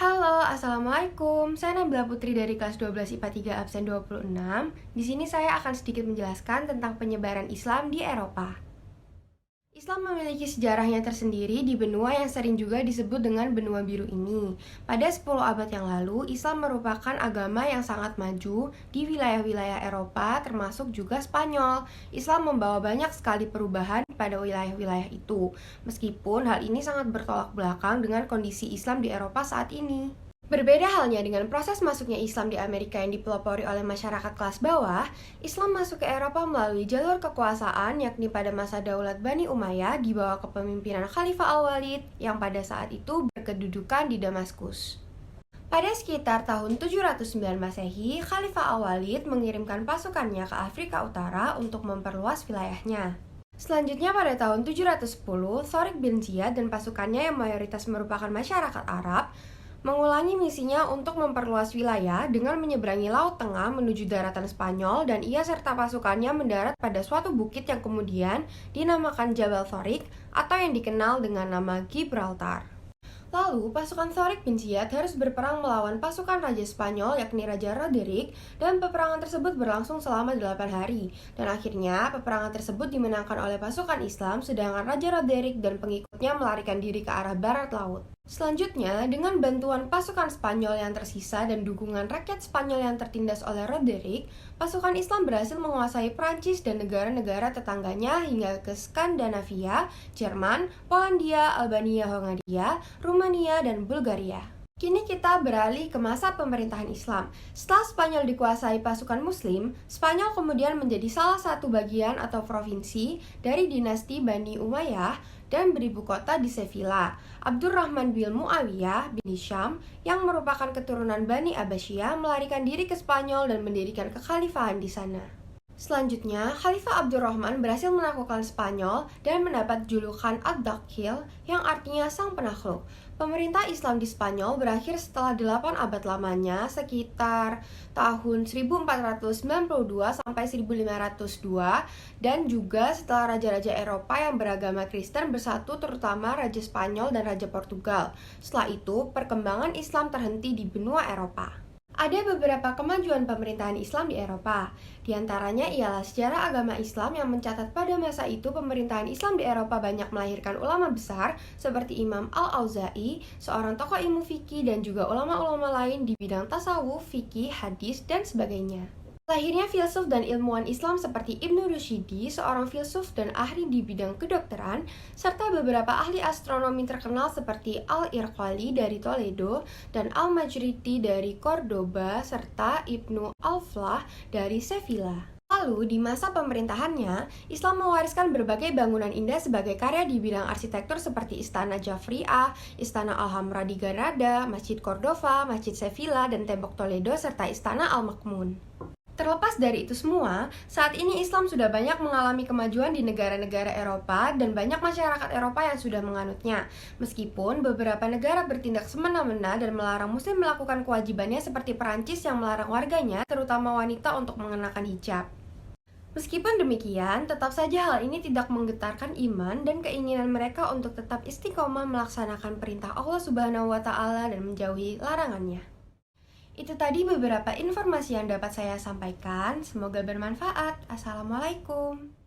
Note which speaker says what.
Speaker 1: Halo, Assalamualaikum. Saya Nabila Putri dari kelas 12 IPA 3 absen 26. Di sini saya akan sedikit menjelaskan tentang penyebaran Islam di Eropa. Islam memiliki sejarahnya tersendiri di benua yang sering juga disebut dengan benua biru ini. Pada 10 abad yang lalu, Islam merupakan agama yang sangat maju di wilayah-wilayah Eropa termasuk juga Spanyol. Islam membawa banyak sekali perubahan pada wilayah-wilayah itu, meskipun hal ini sangat bertolak belakang dengan kondisi Islam di Eropa saat ini. Berbeda halnya dengan proses masuknya Islam di Amerika yang dipelopori oleh masyarakat kelas bawah, Islam masuk ke Eropa melalui jalur kekuasaan yakni pada masa Daulat Bani Umayyah di bawah kepemimpinan Khalifah Al-Walid yang pada saat itu berkedudukan di Damaskus. Pada sekitar tahun 709 Masehi, Khalifah Al-Walid mengirimkan pasukannya ke Afrika Utara untuk memperluas wilayahnya. Selanjutnya pada tahun 710, Thorik bin Ziyad dan pasukannya yang mayoritas merupakan masyarakat Arab mengulangi misinya untuk memperluas wilayah dengan menyeberangi Laut Tengah menuju daratan Spanyol dan ia serta pasukannya mendarat pada suatu bukit yang kemudian dinamakan Jabal Thorik atau yang dikenal dengan nama Gibraltar. Lalu, pasukan Thorik bin Ziyad harus berperang melawan pasukan Raja Spanyol yakni Raja Roderick dan peperangan tersebut berlangsung selama 8 hari. Dan akhirnya, peperangan tersebut dimenangkan oleh pasukan Islam sedangkan Raja Roderick dan pengikutnya melarikan diri ke arah barat laut. Selanjutnya, dengan bantuan pasukan Spanyol yang tersisa dan dukungan rakyat Spanyol yang tertindas oleh Roderick, pasukan Islam berhasil menguasai Prancis dan negara-negara tetangganya hingga ke Skandinavia, Jerman, Polandia, Albania, Hongaria, Rumania, dan Bulgaria. Kini kita beralih ke masa pemerintahan Islam. Setelah Spanyol dikuasai pasukan Muslim, Spanyol kemudian menjadi salah satu bagian atau provinsi dari dinasti Bani Umayyah dan beribu kota di Sevilla. Abdurrahman bin Muawiyah bin Hisham yang merupakan keturunan Bani Abbasiyah melarikan diri ke Spanyol dan mendirikan kekhalifahan di sana. Selanjutnya, Khalifah Abdurrahman berhasil menaklukkan Spanyol dan mendapat julukan Ad-Dakhil yang artinya sang penakluk. Pemerintah Islam di Spanyol berakhir setelah 8 abad lamanya sekitar tahun 1492 sampai 1502 dan juga setelah raja-raja Eropa yang beragama Kristen bersatu terutama Raja Spanyol dan Raja Portugal. Setelah itu, perkembangan Islam terhenti di benua Eropa. Ada beberapa kemajuan pemerintahan Islam di Eropa. Di antaranya ialah sejarah agama Islam yang mencatat pada masa itu pemerintahan Islam di Eropa banyak melahirkan ulama besar seperti Imam Al-Auza'i, seorang tokoh ilmu fikih dan juga ulama-ulama lain di bidang tasawuf, fikih, hadis, dan sebagainya. Lahirnya filsuf dan ilmuwan Islam seperti Ibnu Rushdi, seorang filsuf dan ahli di bidang kedokteran, serta beberapa ahli astronomi terkenal seperti Al-Irqali dari Toledo dan Al-Majriti dari Cordoba, serta Ibnu Al-Flah dari Sevilla. Lalu, di masa pemerintahannya, Islam mewariskan berbagai bangunan indah sebagai karya di bidang arsitektur seperti Istana Jafriyah, Istana Alhambra di Granada, Masjid Cordova, Masjid Sevilla, dan Tembok Toledo, serta Istana Al-Makmun. Terlepas dari itu semua, saat ini Islam sudah banyak mengalami kemajuan di negara-negara Eropa dan banyak masyarakat Eropa yang sudah menganutnya. Meskipun beberapa negara bertindak semena-mena dan melarang muslim melakukan kewajibannya seperti Perancis yang melarang warganya, terutama wanita untuk mengenakan hijab. Meskipun demikian, tetap saja hal ini tidak menggetarkan iman dan keinginan mereka untuk tetap istiqomah melaksanakan perintah Allah Subhanahu wa Ta'ala dan menjauhi larangannya. Itu tadi beberapa informasi yang dapat saya sampaikan. Semoga bermanfaat. Assalamualaikum.